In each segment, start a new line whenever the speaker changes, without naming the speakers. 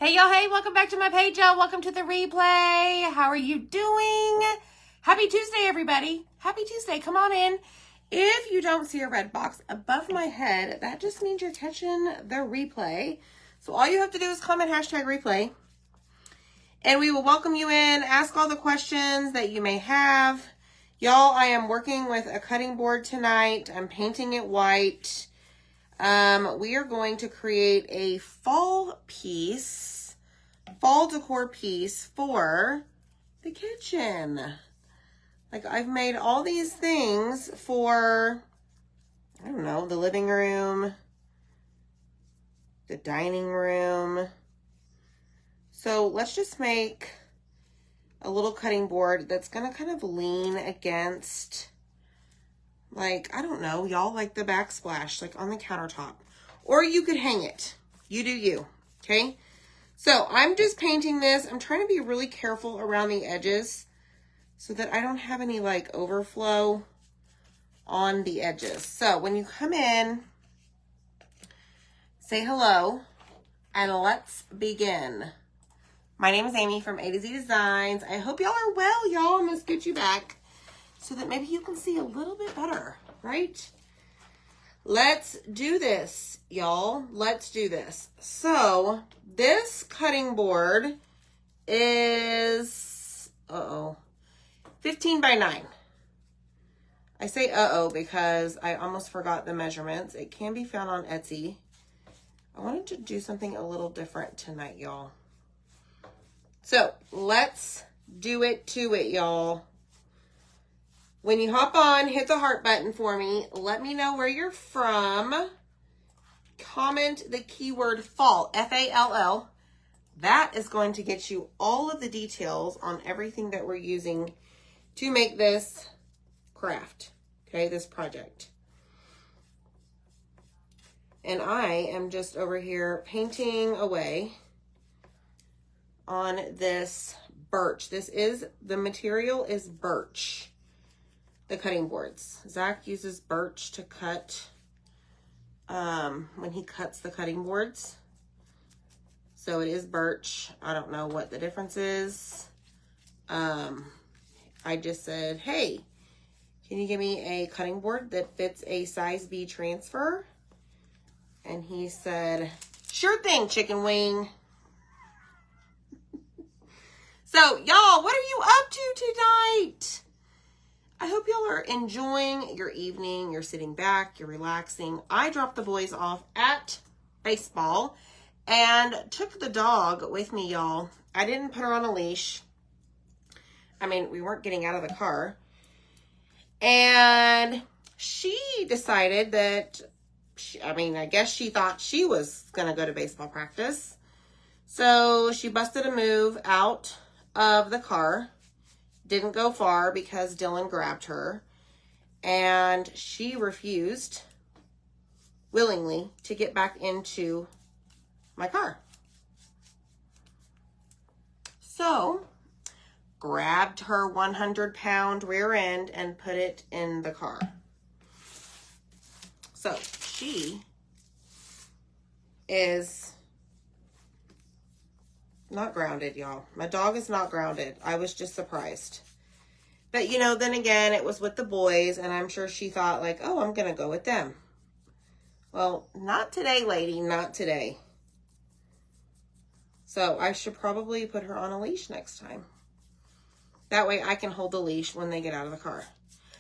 Hey y'all, hey, welcome back to my page, y'all. Welcome to the replay. How are you doing? Happy Tuesday, everybody. Happy Tuesday. Come on in. If you don't see a red box above my head, that just means you're catching the replay. So all you have to do is comment hashtag replay. And we will welcome you in, ask all the questions that you may have. Y'all, I am working with a cutting board tonight. I'm painting it white. We are going to create a fall decor piece for the kitchen. Like, I've made all these things for, I don't know, the living room, the dining room. So let's just make a little cutting board that's going to kind of lean against, like, I don't know, y'all, like the backsplash, like on the countertop. Or you could hang it. You do you, okay? So I'm just painting this. I'm trying to be really careful around the edges so that I don't have any, like, overflow on the edges. So when you come in, say hello, and let's begin. My name is Amy from A to Z Designs. I hope y'all are well, y'all. I'm going to scoot you back so that maybe you can see a little bit better, right? Let's do this, y'all. Let's do this. So this cutting board is, 15 by 9. I say because I almost forgot the measurements. It can be found on Etsy. I wanted to do something a little different tonight, y'all. So let's do it to it, y'all. When you hop on, hit the heart button for me. Let me know where you're from. Comment the keyword fall, F-A-L-L. That is going to get you all of the details on everything that we're using to make this craft, okay, this project. And I am just over here painting away on this birch. The material is birch. The cutting boards. Zach uses birch to cut when he cuts the cutting boards. So it is birch. I don't know what the difference is. I just said, hey, can you give me a cutting board that fits a size B transfer? And he said, sure thing, chicken wing. So y'all, what are you up to tonight? I hope y'all are enjoying your evening. You're sitting back, you're relaxing. I dropped the boys off at baseball and took the dog with me, y'all. I didn't put her on a leash. I mean, we weren't getting out of the car. And she decided that, I guess she thought she was going to go to baseball practice. So she busted a move out of the car. Didn't go far because Dylan grabbed her, and she refused willingly to get back into my car. So grabbed her 100-pound rear end and put it in the car. So she is not grounded, y'all. My dog is not grounded. I was just surprised. But, you know, then again, it was with the boys, and I'm sure she thought, like, oh, I'm going to go with them. Well, not today, lady. Not today. So I should probably put her on a leash next time. That way I can hold the leash when they get out of the car.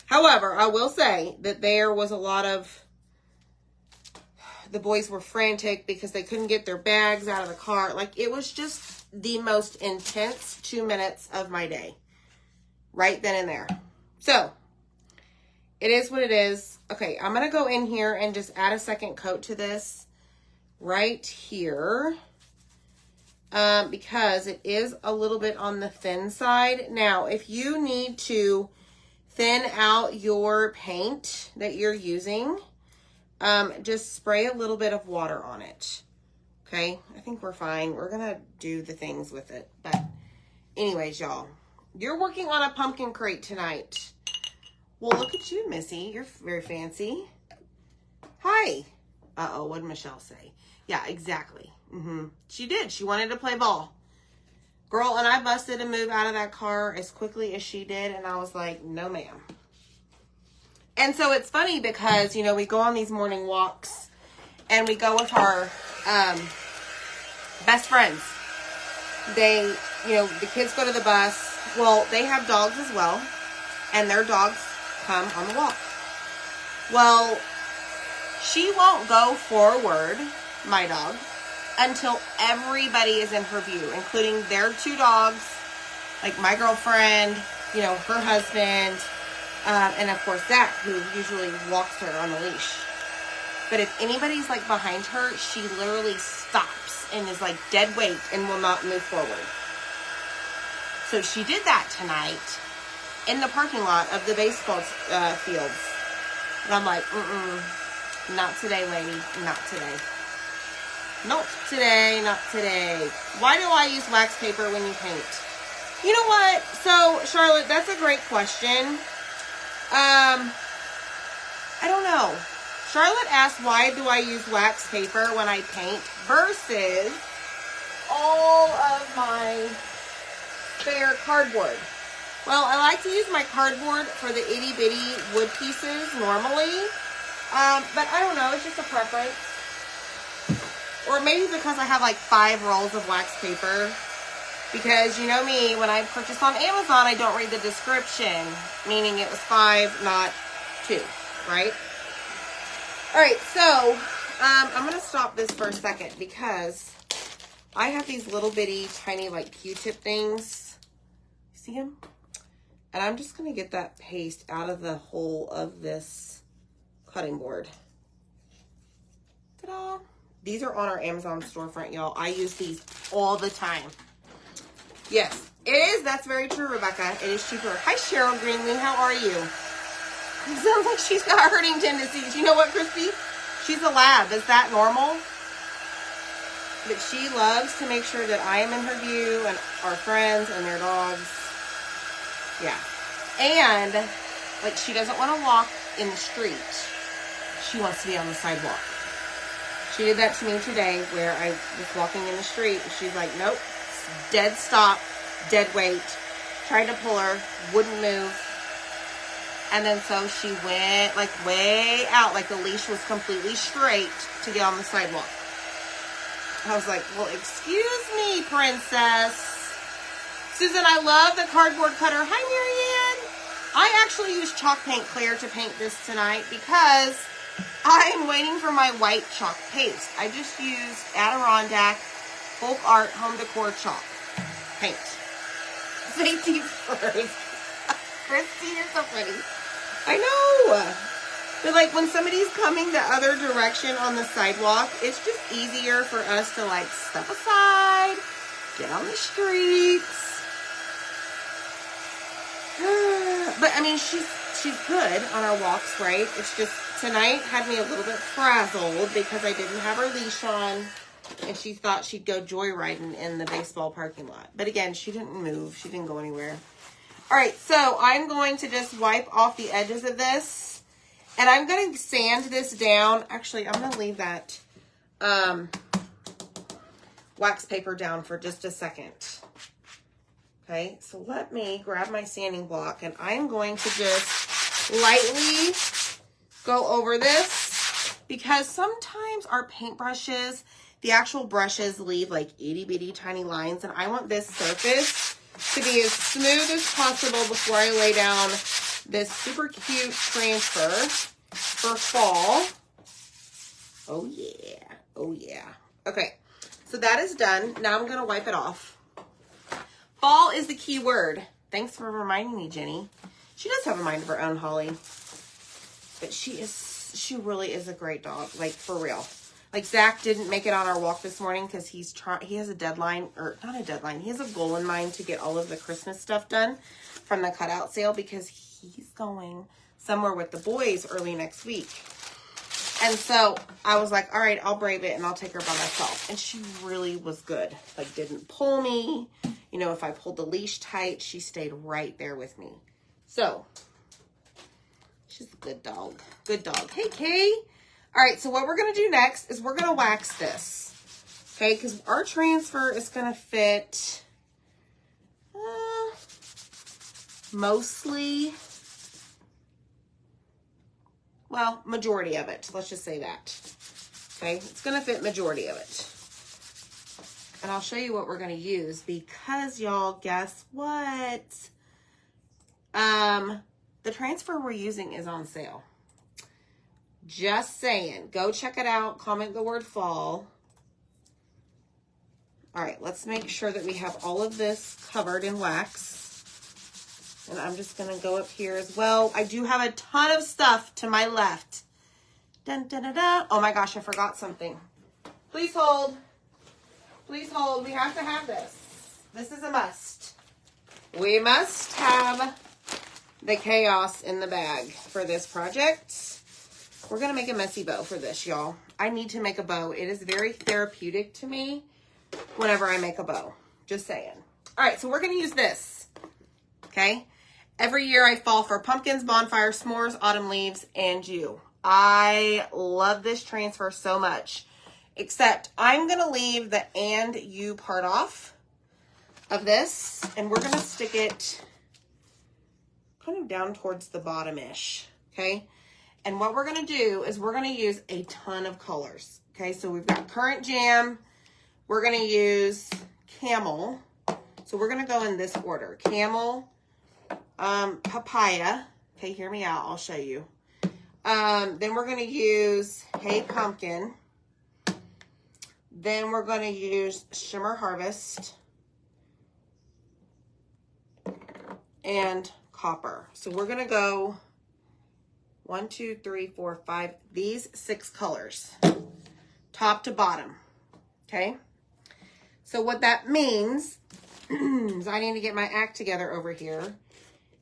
However, I will say that there was a lot of, the boys were frantic because they couldn't get their bags out of the car. Like, it was just the most intense 2 minutes of my day. Right then and there. So, it is what it is. Okay, I'm going to go in here and just add a second coat to this right here. Because it is a little bit on the thin side. Now, if you need to thin out your paint that you're using, just spray a little bit of water on it. Okay, I think we're fine. We're going to do the things with it. But anyways, y'all, you're working on a pumpkin crate tonight. Well, look at you, Missy. You're very fancy. Hi. Uh-oh, what did Michelle say? Yeah, exactly. She did. She wanted to play ball. Girl, and I busted to move out of that car as quickly as she did, and I was like, no, ma'am. And so it's funny because, you know, we go on these morning walks, and we go with our best friends. They, you know, the kids go to the bus. Well, they have dogs as well, and their dogs come on the walk. Well, she won't go forward, my dog, until everybody is in her view, including their two dogs, like my girlfriend, you know, her husband, and of course Zach, who usually walks her on the leash. But if anybody's like behind her, she literally stops and is like dead weight and will not move forward. So she did that tonight in the parking lot of the baseball fields. And I'm like, not today, lady, not today. Not today, not today. Why do I use wax paper when you paint? You know what? So, Charlotte, that's a great question. I don't know. Charlotte asked, why do I use wax paper when I paint versus all of my spare cardboard? Well, I like to use my cardboard for the itty bitty wood pieces normally. But I don't know. It's just a preference. Or maybe because I have like 5 rolls of wax paper. Because you know me, when I purchase on Amazon, I don't read the description. Meaning it was 5, not 2, right? Alright, so I'm going to stop this for a second because I have these little bitty tiny like Q-tip things. See them? And I'm just going to get that paste out of the hole of this cutting board. Ta-da! These are on our Amazon storefront, y'all. I use these all the time. Yes, it is. That's very true, Rebecca. It is cheaper. Hi, Cheryl Greenlee. How are you? It sounds like she's got hurting tendencies. You know what, Christy? She's a lab. Is that normal? But she loves to make sure that I am in her view and our friends and their dogs. Yeah. And, like, she doesn't want to walk in the street. She wants to be on the sidewalk. She did that to me today where I was walking in the street and she's like, nope, dead stop, dead weight. Tried to pull her, wouldn't move. And then so she went like way out, like the leash was completely straight to get on the sidewalk. I was like, well, excuse me, princess. Susan, I love the cardboard cutter. Hi, Marianne. I actually used chalk paint clear to paint this tonight because I'm waiting for my white chalk paste. I just used Adirondack Folk Art Home Decor chalk paint. Safety first. Christy, you're so funny. I know. But like when somebody's coming the other direction on the sidewalk, it's just easier for us to like step aside, get on the streets. But I mean, she's good on our walks, right? It's just tonight had me a little bit frazzled because I didn't have her leash on and she thought she'd go joyriding in the baseball parking lot. But again, she didn't move. She didn't go anywhere. All right, so I'm going to just wipe off the edges of this and I'm going to sand this down. Actually, I'm going to leave that wax paper down for just a second. Okay, so let me grab my sanding block and I'm going to just lightly go over this because sometimes our paintbrushes, the actual brushes leave like itty bitty tiny lines and I want this surface to be as smooth as possible before I lay down this super cute transfer for fall. Oh yeah, oh yeah. Okay, so that is done. Now I'm gonna wipe it off. Fall is the key word. Thanks for reminding me, Jenny. She does have a mind of her own, Holly. But she really is a great dog, like for real. Like Zach didn't make it on our walk this morning because he has a deadline, or not a deadline, he has a goal in mind to get all of the Christmas stuff done from the cutout sale because he's going somewhere with the boys early next week. And so I was like, all right, I'll brave it and I'll take her by myself. And she really was good. Like didn't pull me. You know, if I pulled the leash tight, she stayed right there with me. So, she's a good dog. Good dog. Hey, Kay. All right, so what we're going to do next is we're going to wax this. Okay, because our transfer is going to fit mostly, well, majority of it. Let's just say that. Okay, it's going to fit majority of it. And I'll show you what we're going to use because y'all, guess what? The transfer we're using is on sale. Just saying. Go check it out. Comment the word fall. All right, let's make sure that we have all of this covered in wax. And I'm just going to go up here as well. I do have a ton of stuff to my left. Dun, dun, dun, dun. Oh my gosh, I forgot something. Please hold. Please hold. We have to have this. This is a must. We must have the chaos in the bag for this project. We're going to make a messy bow for this, y'all. I need to make a bow. It is very therapeutic to me whenever I make a bow. Just saying. All right, so we're going to use this. Okay? Every year I fall for pumpkins, bonfires, s'mores, autumn leaves, and you. I love this transfer so much. Except I'm going to leave the and you part off of this. And we're going to stick it kind of down towards the bottom-ish. Okay? And what we're going to do is we're going to use a ton of colors. Okay? So we've got Currant Jam. We're going to use Camel. So we're going to go in this order. Camel, Papaya. Okay, hear me out. I'll show you. Then we're going to use Hey Pumpkin. Then we're going to use Shimmer Harvest. And Copper. So we're going to go 1, 2, 3, 4, 5. These 6 colors. Top to bottom. Okay? So what that means is I need to get my act together over here.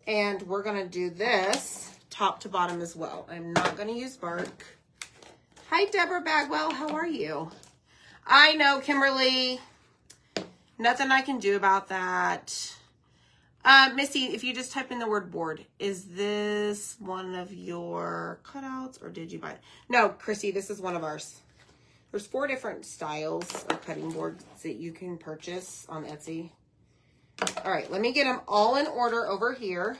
And we're going to do this top to bottom as well. I'm not going to use bark. Hi, Deborah Bagwell. How are you? I know, Kimberly. Nothing I can do about that. Missy, if you just type in the word board, is this one of your cutouts or did you buy it? No, Chrissy, this is one of ours. There's 4 different styles of cutting boards that you can purchase on Etsy. All right, let me get them all in order over here.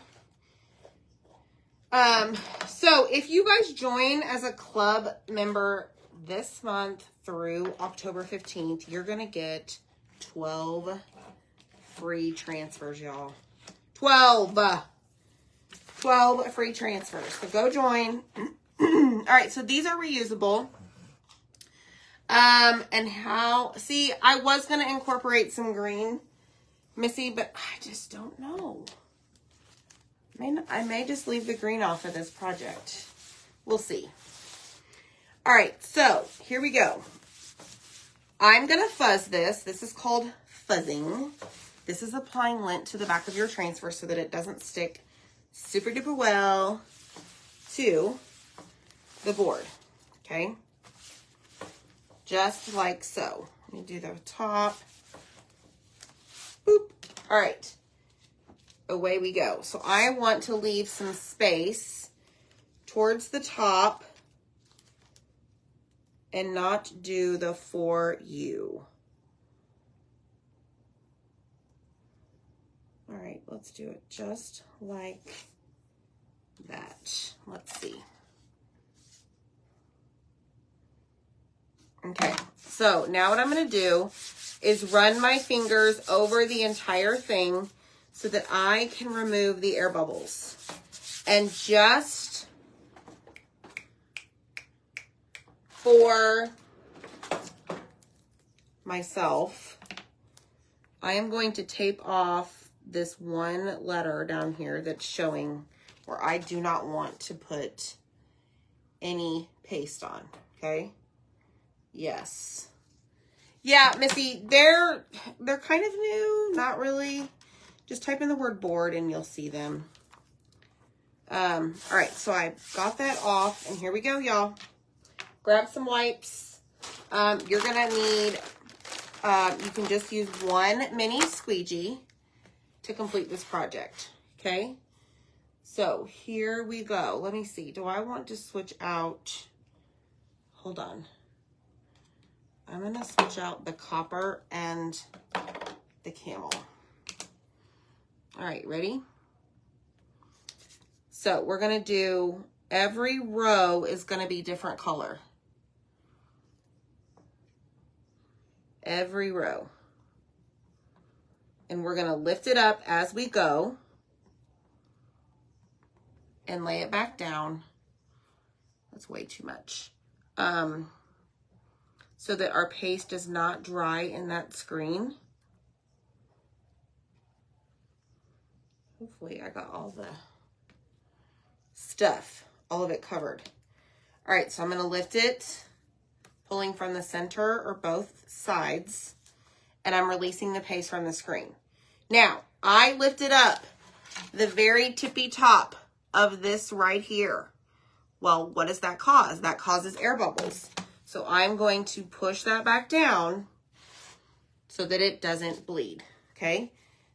So if you guys join as a club member this month through October 15th, you're going to get 12 free transfers, y'all. 12 free transfers. So go join. All right, so these are reusable. And how, see, I was going to incorporate some green, Missy, but I just don't know. I may just leave the green off of this project. We'll see. All right, so here we go. I'm going to fuzz this. This is called fuzzing. This is applying lint to the back of your transfer so that it doesn't stick super duper well to the board. Okay? Just like so. Let me do the top. Boop. All right. Away we go. So I want to leave some space towards the top and not do the for you. All right, let's do it just like that. Let's see. Okay, so now what I'm going to do is run my fingers over the entire thing so that I can remove the air bubbles. And just for myself, I am going to tape off this one letter down here that's showing where I do not want to put any paste on, okay? Yes. Yeah, Missy, they're kind of new, not really. Just type in the word board and you'll see them. All right, so I got that off, and here we go, y'all. Grab some wipes. You're gonna need, you can just use one mini squeegee to complete this project, okay? So here we go. Let me see. Do I want to switch out? Hold on. I'm gonna switch out the copper and the camel. All right, ready? So we're gonna do, every row is gonna be different color. Every row. And we're gonna lift it up as we go and lay it back down. That's way too much. So that our paste does not dry in that screen. Hopefully I got all the stuff, all of it covered. All right, so I'm gonna lift it, pulling from the center or both sides, and I'm releasing the paste from the screen. Now, I lifted up the very tippy top of this right here. Well, what does that cause? That causes air bubbles. So I'm going to push that back down so that it doesn't bleed, okay?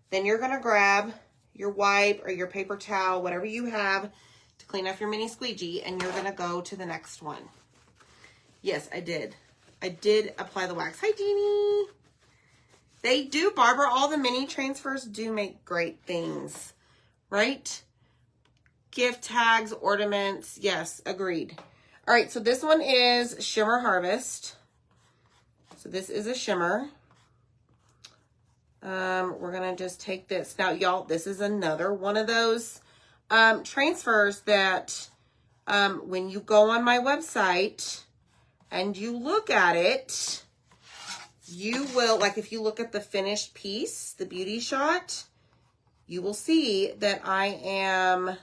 Then you're gonna grab your wipe or your paper towel, whatever you have to clean off your mini squeegee, and you're gonna go to the next one. Yes, I did. I did apply the wax. Hi, Jeannie. They do, Barbara, all the mini transfers do make great things, right? Gift tags, ornaments, yes, agreed. All right, so this one is Shimmer Harvest. So this is a shimmer. We're gonna just take this. Now, y'all, this is another one of those transfers that when you go on my website and you look at it, you will, like if you look at the finished piece, the beauty shot, you will see that I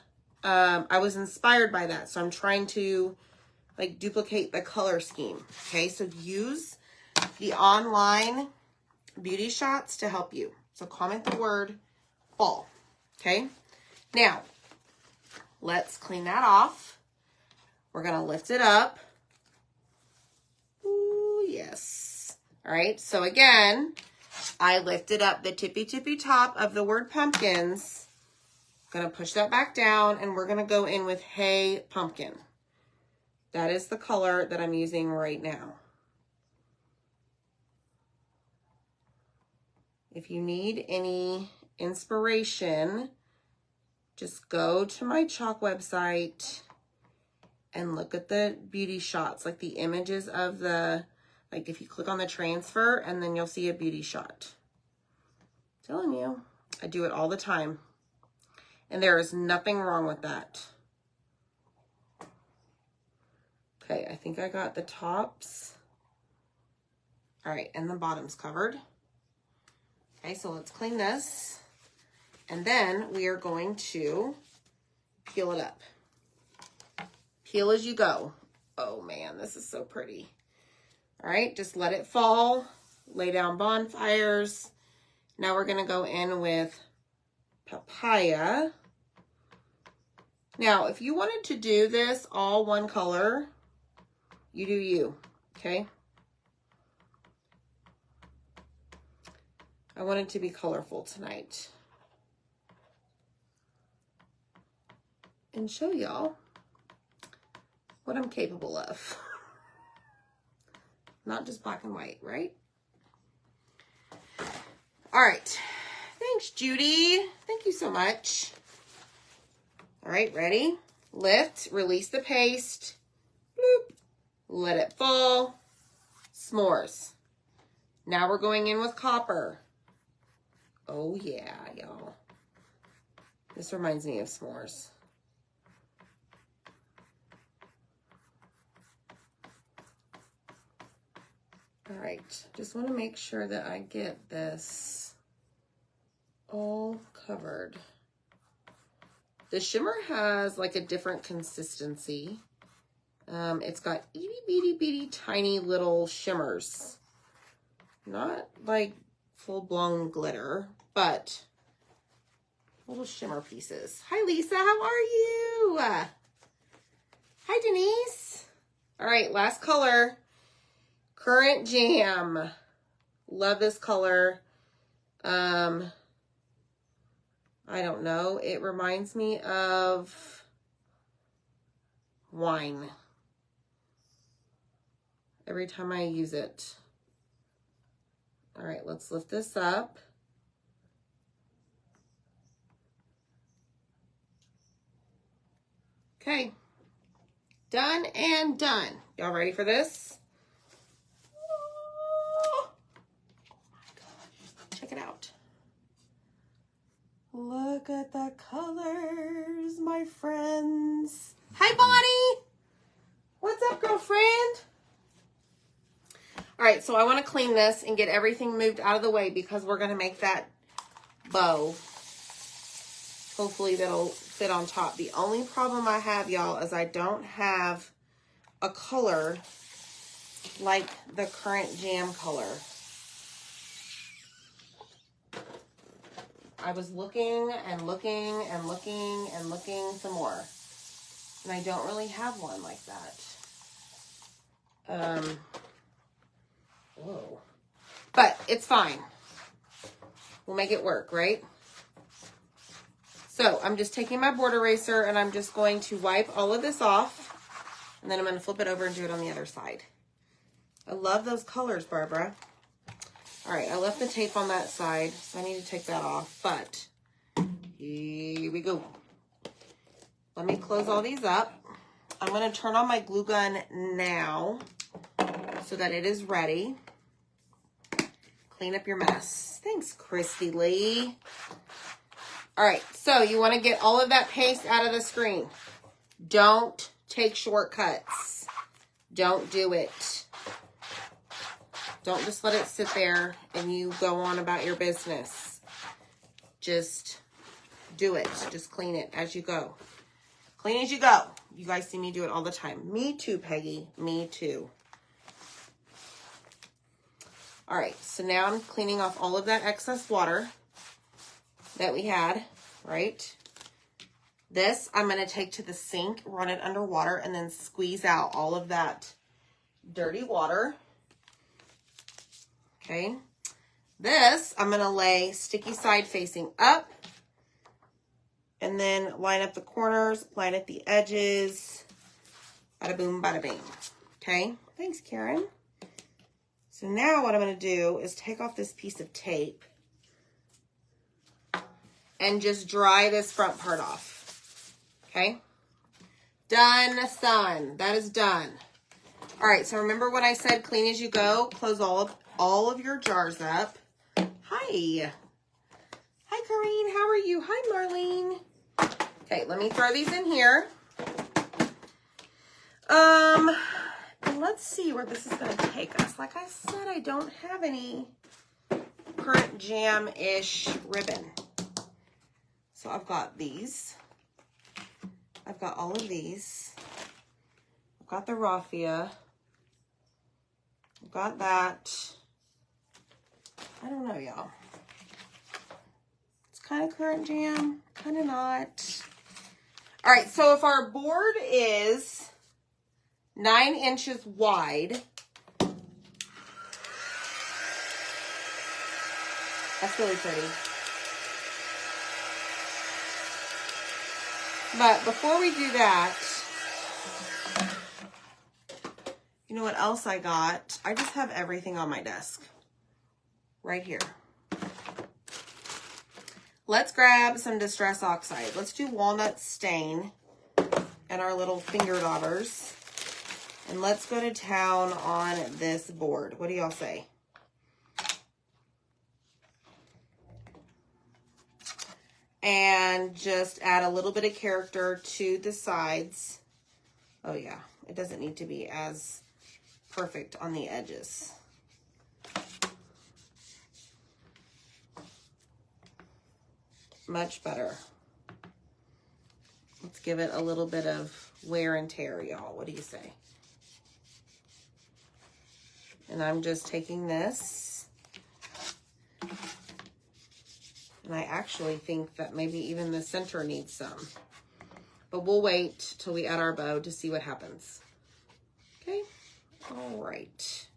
was inspired by that. So I'm trying to like duplicate the color scheme. Okay, so use the online beauty shots to help you. So comment the word fall. Okay, now let's clean that off. We're gonna lift it up. Ooh, yes. All right, so again, I lifted up the tippy top of the word pumpkins. Gonna push that back down, and we're gonna go in with Hey Pumpkin. That is the color that I'm using right now. If you need any inspiration, just go to my chalk website and look at the beauty shots, like the images of the, like if you click on the transfer, and then you'll see a beauty shot. I'm telling you, I do it all the time. And there is nothing wrong with that. Okay, I think I got the tops. All right, and the bottom's covered. Okay, so let's clean this. And then we are going to peel it up. Peel as you go. Oh man, this is so pretty. All right, just let it fall. Lay down bonfires. Now we're gonna go in with papaya. Now, if you wanted to do this all one color, you do you, okay? I want it to be colorful tonight. And show y'all what I'm capable of. Not just black and white, right? All right. Thanks, Judy. Thank you so much. All right, ready? Lift, release the paste. Bloop. Let it fall. S'mores. Now we're going in with copper. Oh yeah, y'all. This reminds me of s'mores. All right, just want to make sure that I get this all covered. The shimmer has like a different consistency. It's got itty bitty tiny little shimmers. Not like full-blown glitter, but little shimmer pieces. Hi, Lisa. How are you? Hi, Denise. All right, last color. Currant Jam. Love this color. I don't know. It reminds me of wine every time I use it. All right, let's lift this up. Okay, done and done. Y'all ready for this? Oh my gosh, check it out. Look at the colors, my friends. Hi, Bonnie. What's up, girlfriend? All right, so I want to clean this and get everything moved out of the way because we're going to make that bow. Hopefully that'll fit on top. The only problem I have, y'all, is I don't have a color like the current jam color. I was looking and looking and looking and looking some more. And I don't really have one like that. Whoa. But it's fine. We'll make it work, right? So I'm just taking my board eraser and I'm just going to wipe all of this off. And then I'm going to flip it over and do it on the other side. I love those colors, Barbara. All right, I left the tape on that side, so I need to take that off. But here we go. Let me close all these up. I'm going to turn on my glue gun now so that it is ready. Clean up your mess. Thanks, Christy Lee. All right, so you want to get all of that paste out of the screen. Don't take shortcuts. Don't do it. Don't just let it sit there and you go on about your business. Just do it. Just clean it as you go. Clean as you go. You guys see me do it all the time. Me too, Peggy. Me too. All right, so now I'm cleaning off all of that excess water that we had, right? This I'm going to take to the sink, run it under water, and then squeeze out all of that dirty water. Okay. This I'm going to lay sticky side facing up and then line up the corners, line up the edges. Bada boom, bada bing. Okay. Thanks, Karen. So now what I'm going to do is take off this piece of tape and just dry this front part off. Okay. Done, son. That is done. All right. So remember what I said, clean as you go. Close all of your jars up. Hi. Hi, Corrine. How are you? Hi, Marlene. Okay, let me throw these in here. And let's see where this is going to take us. Like I said, I don't have any current jam-ish ribbon. So I've got these. I've got all of these. I've got the raffia. I've got that. I don't know, y'all. It's kind of current jam, kind of not. All right, so if our board is 9 inches wide, that's really pretty. But before we do that, you know what else I got? I just have everything on my desk. Right here. Let's grab some Distress Oxide. Let's do Walnut Stain and our little finger daughters. And let's go to town on this board. What do y'all say? And just add a little bit of character to the sides. Oh yeah, it doesn't need to be as perfect on the edges. Much better. Let's give it a little bit of wear and tear, y'all. What do you say? And I'm just taking this. And I actually think that maybe even the center needs some. But we'll wait till we add our bow to see what happens. Okay? All right.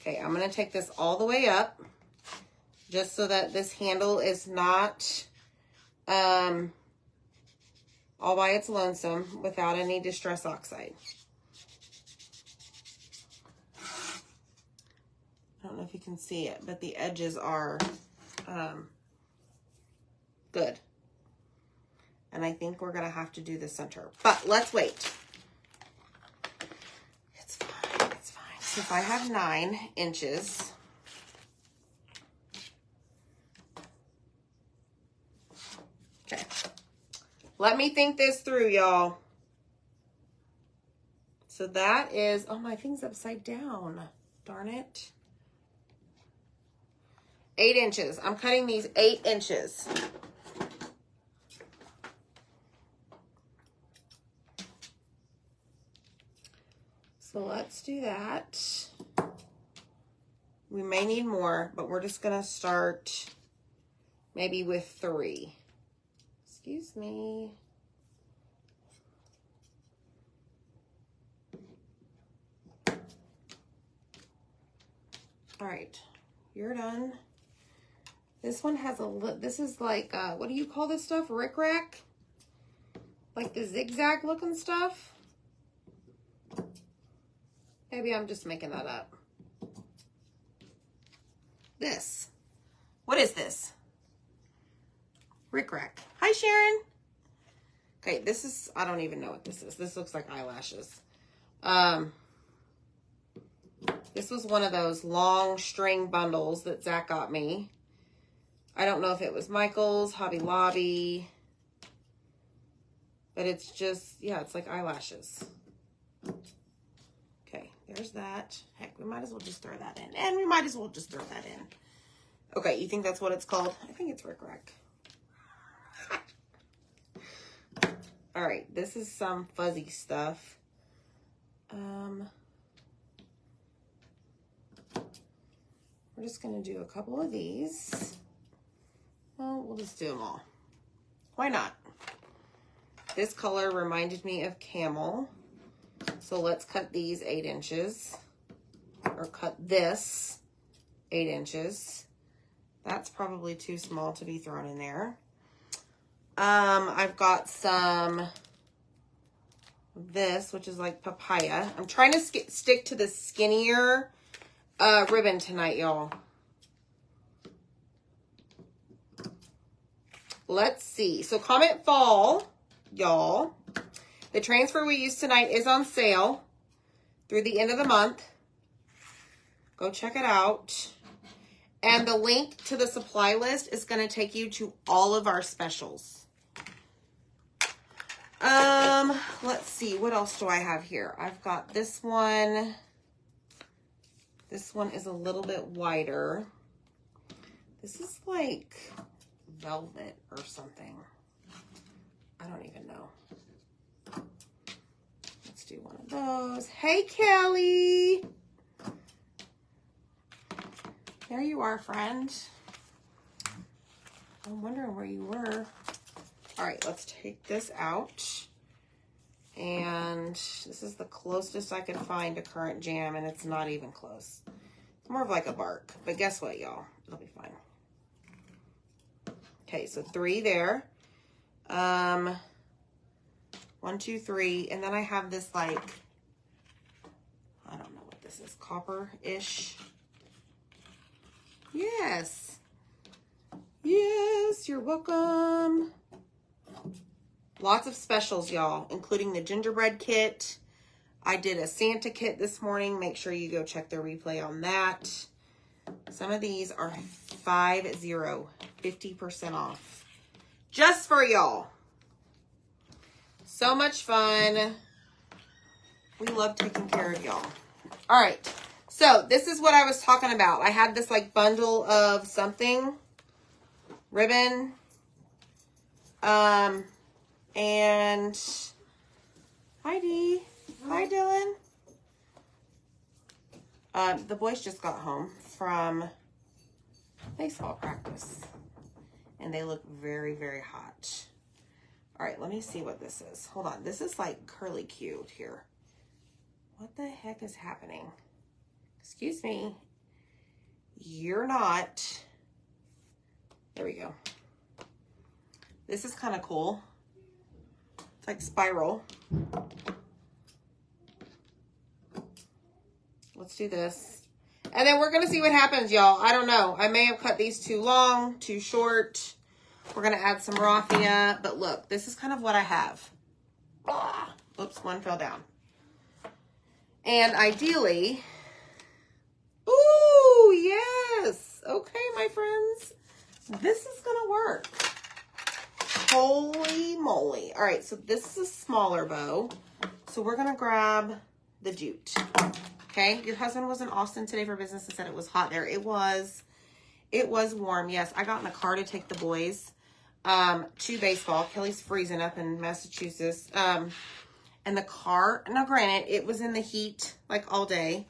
Okay, I'm going to take this all the way up just so that this handle is not all by its lonesome without any Distress Oxide. I don't know if you can see it, but the edges are good. And I think we're going to have to do the center. But let's wait. It's fine. It's fine. So if I have 9 inches. Okay. Let me think this through, y'all. So that is, oh, my thing's upside down. Darn it. 8 inches. I'm cutting these 8 inches. So let's do that. We may need more, but we're just going to start maybe with 3. Excuse me. All right, you're done. This one has this is like, what do you call this stuff? Rickrack? Like the zigzag looking stuff? Maybe I'm just making that up. This. What is this? Rickrack. Hi, Sharon. Okay, this is, I don't even know what this is. This looks like eyelashes. This was one of those long string bundles that Zach got me. I don't know if it was Michael's, Hobby Lobby, but it's just, yeah, it's like eyelashes. Okay, there's that. Heck, we might as well just throw that in. And we might as well just throw that in. Okay, you think that's what it's called? I think it's Rickrack. All right, this is some fuzzy stuff. We're just going to do a couple of these. Well, we'll just do them all. Why not? This color reminded me of camel. So let's cut these 8 inches. Or cut this 8 inches. That's probably too small to be thrown in there. I've got some this, which is like papaya. I'm trying to stick to the skinnier ribbon tonight, y'all. Let's see. So comment fall, y'all. The transfer we used tonight is on sale through the end of the month. Go check it out. And the link to the supply list is going to take you to all of our specials. Let's see. What else do I have here? I've got this one. This one is a little bit wider. This is like velvet or something. I don't even know. Let's do one of those. Hey, Kelly. There you are, friend. I'm wondering where you were. All right, let's take this out. And this is the closest I could find to current jam, and it's not even close. It's more of like a bark, but guess what, y'all? It'll be fine. Okay, so 3 there. 1, 2, 3, and then I have this like, I don't know what this is, copper-ish. Yes. Yes, you're welcome. Lots of specials, y'all, including the gingerbread kit. I did a Santa kit this morning. Make sure you go check the replay on that. Some of these are 50% off. Just for y'all. So much fun. We love taking care of y'all. All right. So this is what I was talking about. I had this like bundle of something. Ribbon. And hi Dee. Hi Dylan. The boys just got home from baseball practice. And they look very, very hot. All right, let me see what this is. Hold on. This is like curly cute here. What the heck is happening? Excuse me. You're not. There we go. This is kind of cool. like spiral. Let's do this. And then we're going to see what happens, y'all. I don't know. I may have cut these too long, too short. We're going to add some raffia. But look, this is kind of what I have. Ah, oops, one fell down. And ideally... Ooh, yes. Okay, my friends. This is going to work. Holy moly. All right, so this is a smaller bow. So we're going to grab the jute. Okay, your husband was in Austin today for business and said it was hot there. It was warm. Yes, I got in the car to take the boys to baseball. Kelly's freezing up in Massachusetts. And the car, now granted, it was in the heat like all day.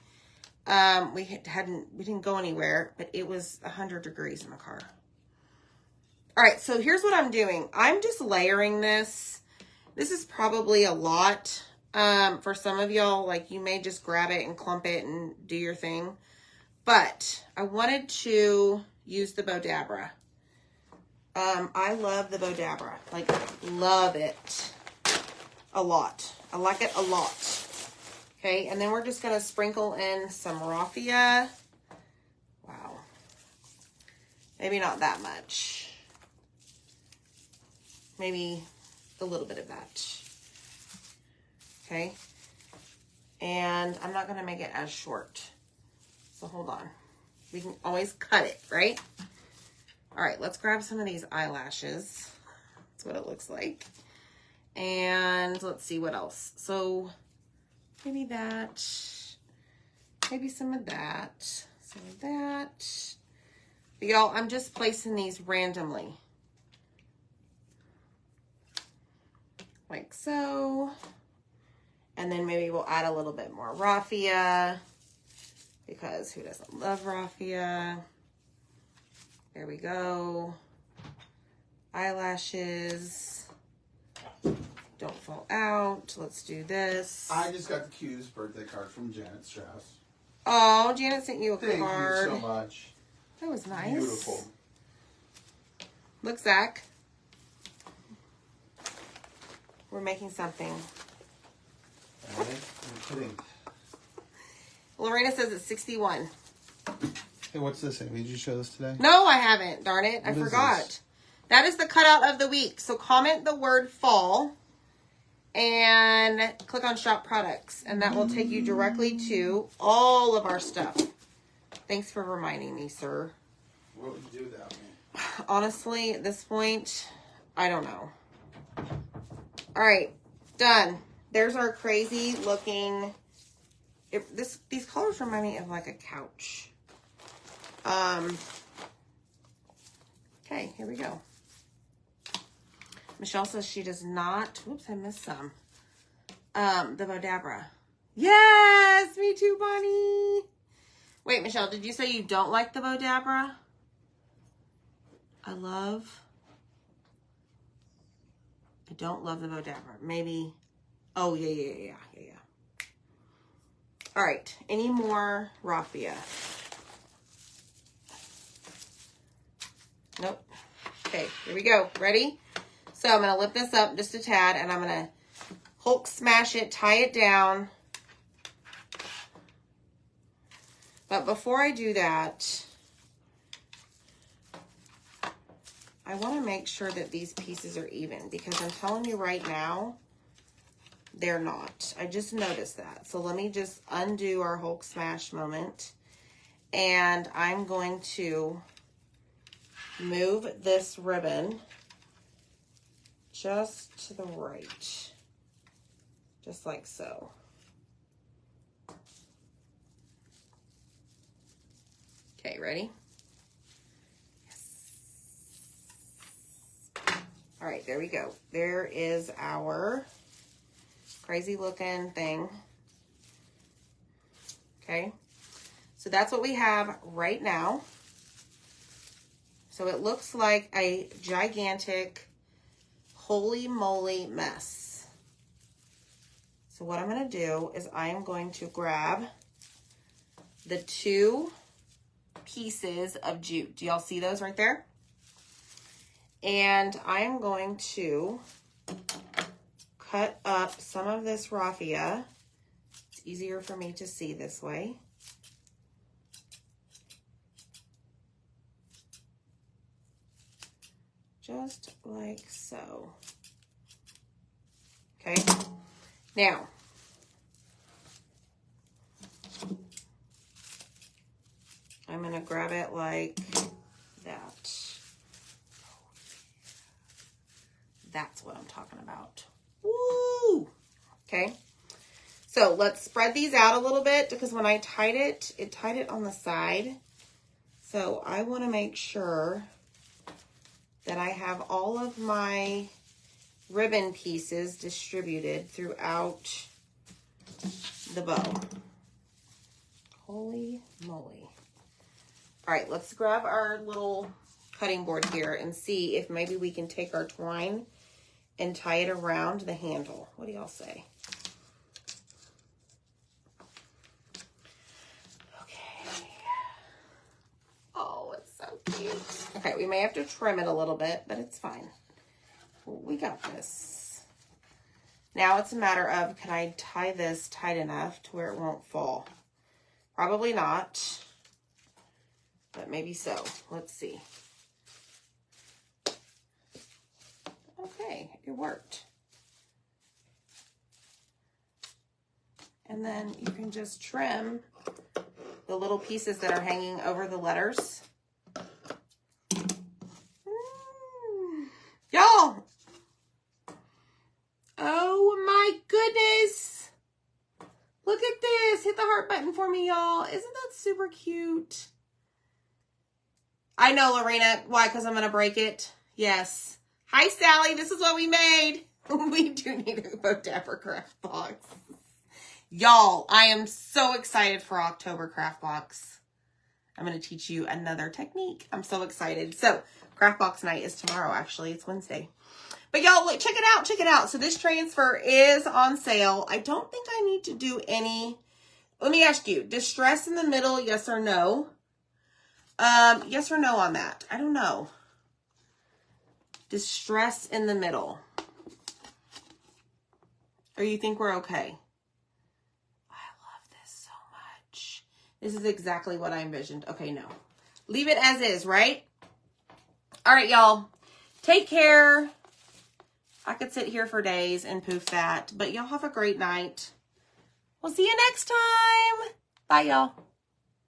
We didn't go anywhere, but it was 100 degrees in the car. All right, so here's what I'm doing. I'm just layering this. This is probably a lot. For some of y'all, like you may just grab it and clump it and do your thing. But I wanted to use the Bodabra. I love the Bodabra. Like, love it a lot. I like it a lot. Okay, and then we're just going to sprinkle in some raffia. Wow. Maybe not that much. Maybe a little bit of that. Okay. And I'm not going to make it as short. So hold on. We can always cut it, right? All right, let's grab some of these eyelashes. That's what it looks like. And let's see what else. So maybe that. Maybe some of that. Some of that. But y'all, I'm just placing these randomly. Like so. And then maybe we'll add a little bit more raffia. Because who doesn't love raffia? There we go. Eyelashes. Don't fall out. Let's do this.
I just got the cutest birthday card from Janet Strauss.
Oh, Janet sent you a card.
Thank you so much.
That was nice.
Beautiful.
Look, Zach. We're making something.
I'm kidding.
Lorena says it's 61.
Hey, what's this, Amy? Did you show this today?
No, I haven't. Darn it. I forgot. That is the cutout of the week. So comment the word fall and click on shop products. And that will take you directly to all of our stuff. Thanks for reminding me, sir.
What would you do without me?
Honestly, at this point, I don't know. All right. Done. There's our crazy looking... These colors remind me of like a couch. Okay, here we go. Michelle says she does not. Whoops, I missed some. The Bodabra. Yes, me too, Bonnie. Wait, Michelle, did you say you don't like the Bodabra? I don't love the Bodabra. Maybe. Oh, yeah. All right, any more raffia? Nope. Okay, here we go. Ready? So I'm going to lift this up just a tad, and I'm going to Hulk smash it, tie it down. But before I do that, I want to make sure that these pieces are even, because I'm telling you right now, they're not. I just noticed that. So let me just undo our Hulk smash moment. And I'm going to move this ribbon just to the right. Just like so. Okay, ready? Yes. All right, there we go. There is our crazy looking thing. Okay, so that's what we have right now. So it looks like a gigantic holy moly mess. So what I'm going to do is I am going to grab the 2 pieces of jute. Do y'all see those right there? And I am going to cut up some of this raffia. It's easier for me to see this way. Just like so. Okay. Now, I'm going to grab it like that. That's what I'm talking about. Woo! Okay. So let's spread these out a little bit because when I tied it on the side. So I want to make sure that I have all of my ribbon pieces distributed throughout the bow. Holy moly. All right, let's grab our little cutting board here and see if maybe we can take our twine and tie it around the handle. What do y'all say? Okay. Oh, it's so cute. Okay, we may have to trim it a little bit, but it's fine. We got this. Now it's a matter of, can I tie this tight enough to where it won't fall? Probably not, but maybe so. Let's see. Okay, it worked. And then you can just trim the little pieces that are hanging over the letters. Y'all! Oh my goodness! Look at this! Hit the heart button for me, y'all. Isn't that super cute? I know, Lorena. Why? Because I'm going to break it? Yes. Hi, Sally. This is what we made. We do need a Bodapper craft box. Y'all, I am so excited for October craft box. I'm going to teach you another technique. I'm so excited. So, craft box night is tomorrow, actually. It's Wednesday. But y'all, look, check it out. Check it out. So, this transfer is on sale. I don't think I need to do any. Let me ask you, distress in the middle, yes or no? Yes or no on that? I don't know. Distress in the middle. Or you think we're okay? I love this so much. This is exactly what I envisioned. Okay, no. Leave it as is, right? All right, y'all. Take care. I could sit here for days and poof that. But y'all have a great night. We'll see you next time. Bye, y'all.